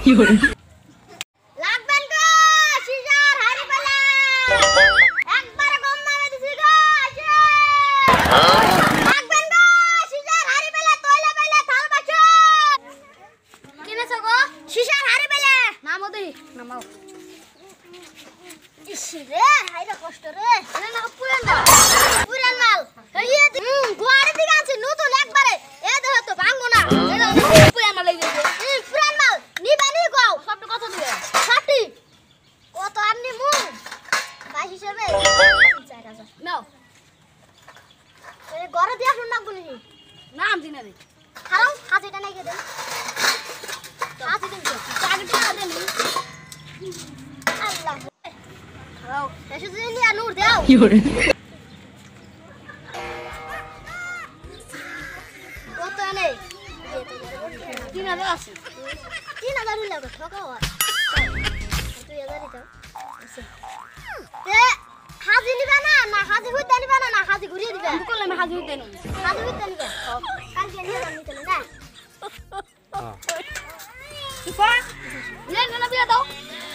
লাগবেন গো caesar হারি পালা একবার গম নামে দিছি গো লাগবেন গো সিজার হারি পালা তোইলা পালা থাল বাছো কিনেছো গো সিজার হারি পালা নামো দেই নামাও ইসি রে হাইরা কষ্ট রে এনে না পুরান মাল হইয়া গোয়ারে দিকে আছে নতুন একবারে এ দেখো তো ভাঙবো না এটা পুরান মাল লাগবে পুরান মাল নিবানি গাও সব কত দিবে 60 কত আপনি মু ভাই হিসাবে 4000 নাও এই ঘরে দিয়া শুন না বলি নাম দিনা দে খাও হাজিটা নাই কে দেন হাজি দিন টাকা দেন আল্লাহ খাও এসে দিন আর নূর দাও কি করে কত আনে 3000 আছে 3000 হইলো তো ঠকাও আর 2000 দিও এ হাজি নিবা না না হাজি হইতে নিবা না না হাজি ঘুরিয়ে দিবা আমি করলাম হাজি হইতে নি হাজি হইতে নিবা কালকে নিয়ে নিতে না কিপা না বিয়া দাও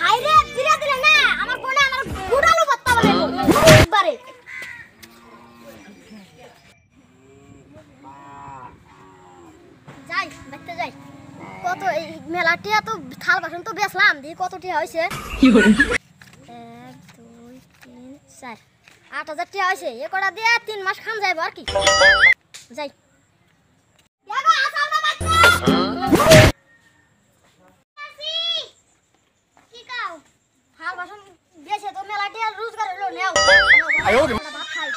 হাইরে ধীরে ধীরে না আমার কোনে আমার গুড়ালো বত্তা বলে একবারে যাই দেখতে যাই কত এই মেলাটিয়া তো থাল বাসন তো বেচলাম দি কত টিয়া হইছে কি করে 1 2 3 4 8000 টিয়া হইছে এ কটা দিয়ে 3 মাস খান যাইব আর কি যাই দেখো আসাও না বাচ্চা কি কাও থাল বাসন বেচে তো মেলাটিয়া রোজগার হলো নেও আয়ো ভাত খাই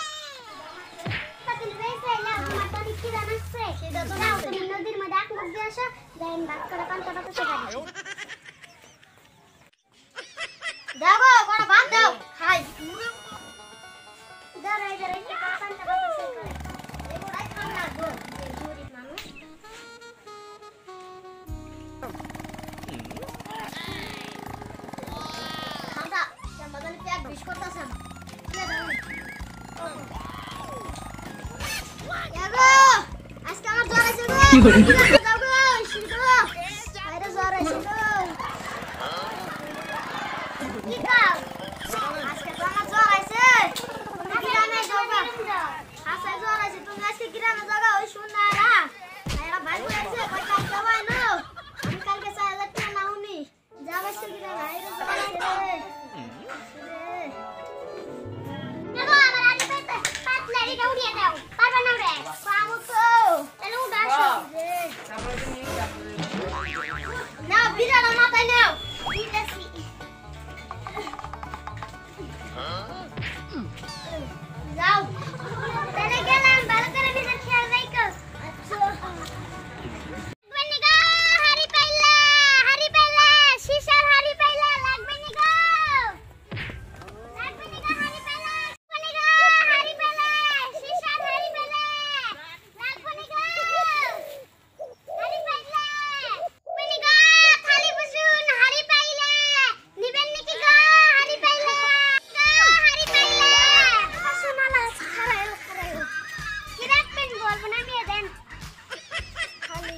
পাতিল বেচে না মাটানি কি রানছে সেটা তো নাও তুমি নদীর মধ্যে এক মুখ দিয়ে আসা লাইন বাক করে পান্তা পাতা সেটা দেখো কোন ভাত দাও খাই দাঁড়াই কি পান্তা পাতা সেটা এগুলাই খান না গো গরিব মানুষ খান্দা আমাদের পেট বিষ করতেছেন দেখো আজকে আমার জ্বর আছে গো যাও গো শুনতো আরে জ্বর আছে গো কি কাজ আজকে তো আমার জ্বর আছে গ্রামে যাবা আজকে জ্বর আছে তুমি আজকে গ্রামে যাবা ওই শুন না এরা ভাই বলেছে কই কাজ যাবা না আমি কালকে 4000 টাকা নাউনি যাবা আজকে গ্রামে আইরে জ্বর আছে রে দেখো আমার আজ পেতে পাতলারিটা উড়িয়ে দাও পারবা না রে পামু তো তাহলে উড়াছো না বিরানো মাথায় নাও দিতেছি যাও তাহলে গেলাম ভালো করে নিজের খেয়াল রাখো আচ্ছা লাগবে গো হারি পাইলা শিশার হারি পাইলা লাগবে গো হারি পাইলা শিশার হারি পাইলা লাগবে গো হারি পাইলা গো খালি বসুন হারি পাইলা নিবেন নাকি গো হারি পাইলা হারি পাইলা সোনালা খারায় কি রাখবেন বলবো না আমি দেন খালি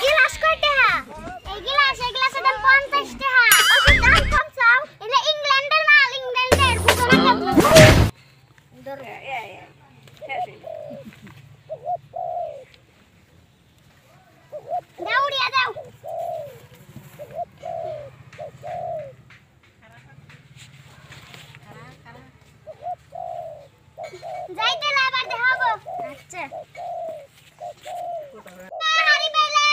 গিলাস কয় টাকা এই গ্লাসের দাম 50 টাকা ওই দাম কম চাও এটা ইংল্যান্ডের মাল ইংল্যান্ডের বুঝো না ধরো দাও উড়িয়া দাও যাইতে লাবার দেখাবো আচ্ছা হারি পাইলা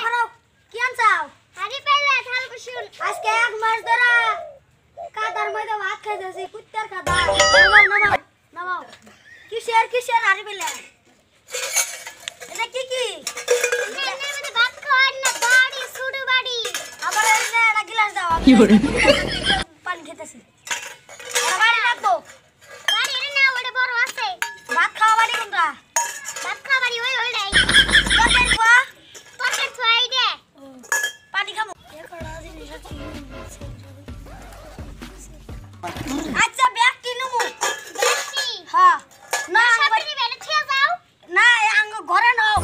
খারাও কি আনছাও হারি পাইলা থাল বসুন আজকে এক মাস ধরে কাদার মধ্যে ভাত খাইতেছি কুত্তার কাদা নামাও কিসের হারি পাইলা এটা কি এর মধ্যে ভাত খাওয়ার না বাড়ি সুডু বাড়ি আবার একটা গ্লাস দাও কি করে পানি খেতেছি বাড়ি রাখবো বাড়ি এর না ওটা বড় আছে ভাত খাওয়া বাড়ি কোনটা ভাত খাওয়া বাড়ি ওই নাই তরকারি খোয়া এই দে পানি খাবো আচ্ছা ব্যাগ কিনুমু ব্যাগ কি হ্যাঁ না সবই বেলে ছিয়া যাও না আঙ্গ ঘরে নাও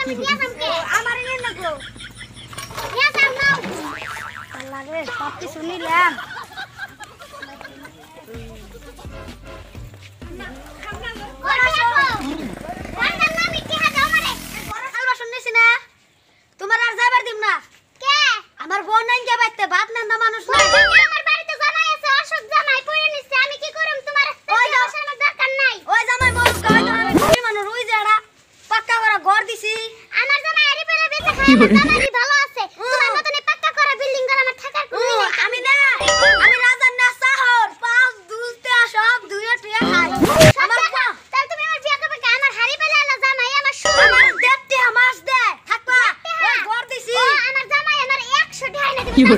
আমি নিয়ে যামকে আমারে নিয়ে নাও নিয়ে যাও নাও আল্লাহ রে সব কিছু নিলাম তোমার আর যাবার দিম না কে আমার বোন নাই কে বাইতে ভাত নান্দা মানুষ নাই আমার বাড়িতে জামাই আছে অসুখ জামাই পড়ে নিছে আমি কি করব তোমার ওই যাওয়ার আমার দরকার নাই ওই জামাই মোর গায় তো আমি কি মানুষ রই যাড়া পাক্কা করা ঘর দিছি আমার জামাই আরি পেলে বেঁচে খায় জামাই ভালো আছে তোমার মতন এই পাক্কা করা বিল্ডিং ঘর আমার থাকার কোনো নাই আমি না আমি রাজার না শহর পাঁচ দুলতে সব দুইয়া টুয়া খাই আমার তাহলে তুমি আমার বিয়ে করবে কে আমার হারি পেলে না জামাই আমার শুন আমার দেখতে মাস দে থাকবা ওই ঘর দিছি ও আমার জামাই আমার 100 টাকা এনে দিবে